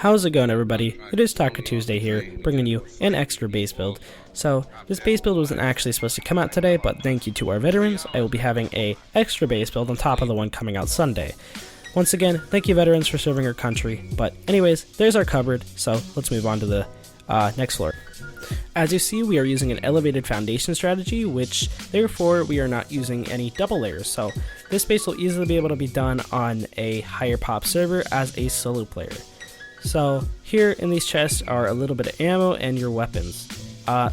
How's it going, everybody? It is Taco Tuesday here, bringing you an extra base build. So, this base build wasn't actually supposed to come out today, but thank you to our veterans, I will be having a extra base build on top of the one coming out Sunday. Once again, thank you veterans for serving our country, but anyways, there's our cupboard, so let's move on to the next floor. As you see, we are using an elevated foundation strategy, which therefore we are not using any double layers, so this base will easily be able to be done on a higher pop server as a solo player. So here in these chests are a little bit of ammo and your weapons.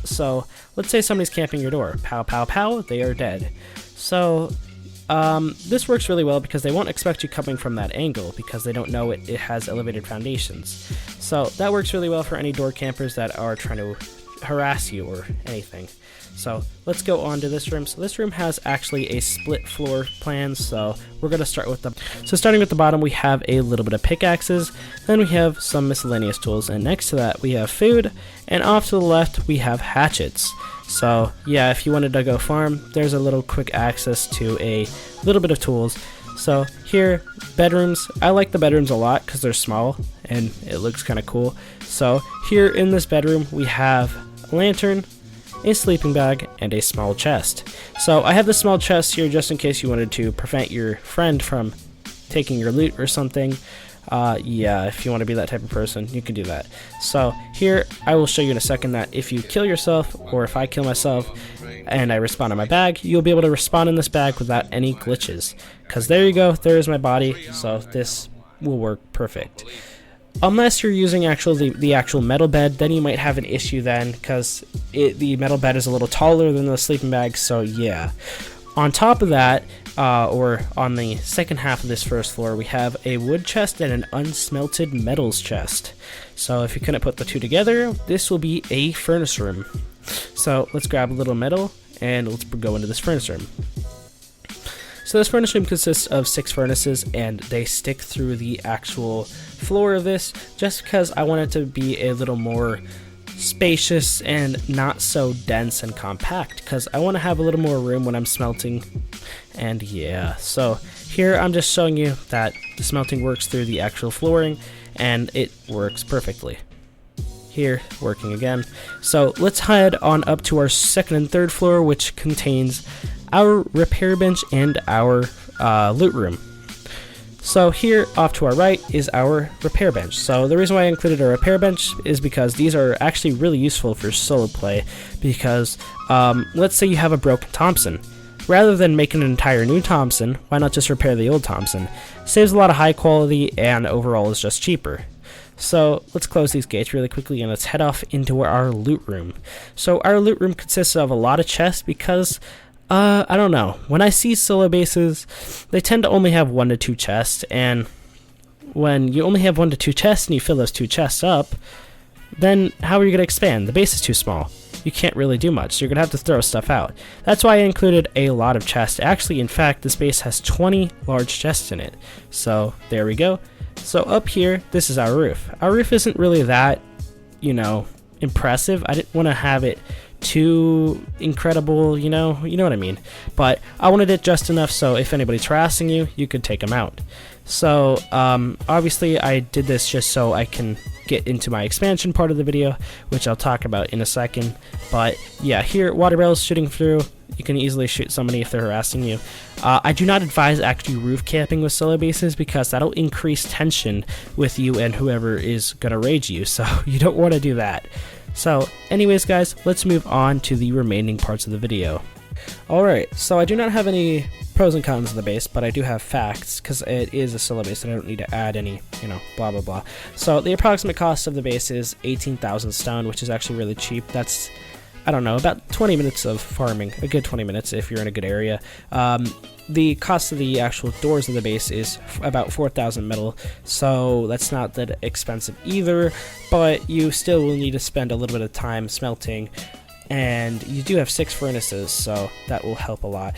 So let's say somebody's camping your door. Pow pow pow, they are dead. So this works really well because they won't expect you coming from that angle because they don't know it has elevated foundations. So that works really well for any door campers that are trying to harass you or anything. So let's go on to this room. So this room has actually a split floor plan, so we're going to start with starting with the bottom, we have a little bit of pickaxes, then we have some miscellaneous tools, and next to that we have food, and off to the left we have hatchets. So yeah, if you wanted to go farm, there's a little quick access to a little bit of tools. So here, bedrooms, I like the bedrooms a lot because they're small and it looks kind of cool. So here in this bedroom we have a lantern, a sleeping bag, and a small chest. So I have the small chest here just in case you wanted to prevent your friend from taking your loot or something. Yeah, if you want to be that type of person, you can do that. So here, I will show you in a second that if you kill yourself, or if I kill myself, and I respawn in my bag, you'll be able to respawn in this bag without any glitches. Because there you go, there is my body, so this will work perfect. Unless you're using the actual metal bed, then you might have an issue then, because the metal bed is a little taller than the sleeping bag, so yeah. On top of that, or on the second half of this first floor, we have a wood chest and an unsmelted metals chest. So if you couldn't put the two together, this will be a furnace room. So let's grab a little metal, and let's go into this furnace room. So this furnace room consists of 6 furnaces, and they stick through the actual floor of this, just because I want it to be a little more spacious and not so dense and compact, because I want to have a little more room when I'm smelting. And yeah, so here I'm just showing you that the smelting works through the actual flooring, and it works perfectly. Here, working again. So let's head on up to our second and third floor, which contains our repair bench and our loot room. So here off to our right is our repair bench. So the reason why I included a repair bench is because these are actually really useful for solo play, because let's say you have a broken Thompson. Rather than making an entire new Thompson, why not just repair the old Thompson? Saves a lot of high quality and overall is just cheaper. So let's close these gates really quickly and let's head off into our loot room. So our loot room consists of a lot of chests because I don't know, when I see solo bases, they tend to only have 1 to 2 chests, and when you only have 1 to 2 chests and you fill those 2 chests up, then how are you going to expand? The base is too small. You can't really do much, so you're going to have to throw stuff out. That's why I included a lot of chests. Actually, in fact, this base has 20 large chests in it. So there we go. So up here, this is our roof. Our roof isn't really that, impressive. I didn't want to have it too incredible, you know what I mean. But I wanted it just enough so if anybody's harassing you, you could take them out. So obviously I did this just so I can get into my expansion part of the video, which I'll talk about in a second. But yeah, here water barrels shooting through. You can easily shoot somebody if they're harassing you. I do not advise actually roof camping with solo bases because that'll increase tension with you and whoever is gonna raid you, so you don't want to do that. So anyways guys, let's move on to the remaining parts of the video. Alright, so I do not have any pros and cons of the base, but I do have facts, because it is a solo base and I don't need to add any, blah blah blah. So the approximate cost of the base is 18,000 stone, which is actually really cheap. That's, I don't know, about 20 minutes of farming, a good 20 minutes if you're in a good area. The cost of the actual doors of the base is about 4,000 metal, so that's not that expensive either, but you still will need to spend a little bit of time smelting, and you do have 6 furnaces, so that will help a lot.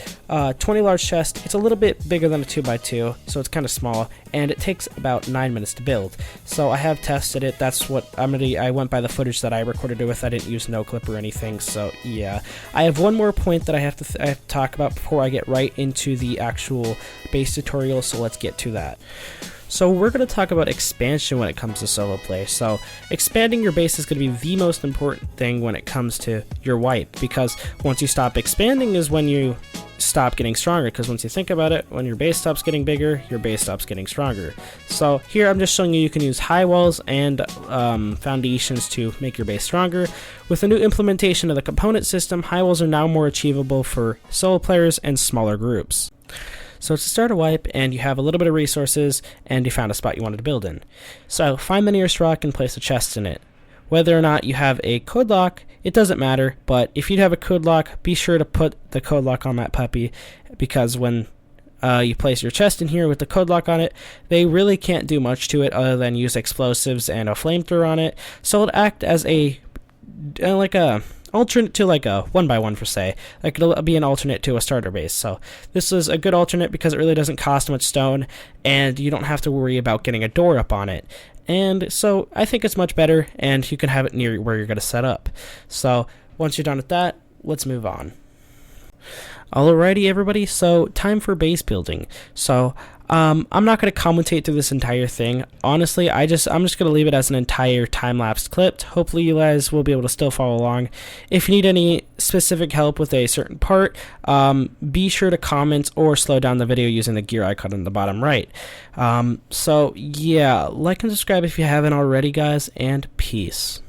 20 large chest, it's a little bit bigger than a 2x2, so it's kind of small, and it takes about 9 minutes to build. So I have tested it. That's what I went by the footage that I recorded it with. I didn't use no clip or anything, so yeah. I have one more point that I have to talk about before I get right into the actual base tutorial, so let's get to that. So we're going to talk about expansion when it comes to solo play. So expanding your base is going to be the most important thing when it comes to your wipe, because once you stop expanding is when you stop getting stronger, because once you think about it, when your base stops getting bigger, your base stops getting stronger. So here I'm just showing you can use high walls and foundations to make your base stronger. With the new implementation of the component system, high walls are now more achievable for solo players and smaller groups. So to start a wipe, and you have a little bit of resources, and you found a spot you wanted to build in. So find the nearest rock and place a chest in it. Whether or not you have a code lock, it doesn't matter, but if you have a code lock, be sure to put the code lock on that puppy, because when you place your chest in here with the code lock on it, they really can't do much to it other than use explosives and a flamethrower on it. So it'll act as a alternate to like a 1x1 per se. Like it'll be an alternate to a starter base. So this is a good alternate because it really doesn't cost much stone, and you don't have to worry about getting a door up on it. And so I think it's much better, and you can have it near where you're going to set up. So once you're done with that, let's move on. Alrighty everybody, so time for base building. So I'm not going to commentate through this entire thing. Honestly, I'm just going to leave it as an entire time-lapse clip. Hopefully you guys will be able to still follow along. If you need any specific help with a certain part, be sure to comment or slow down the video using the gear icon in the bottom right. So yeah, like and subscribe if you haven't already, guys, and peace.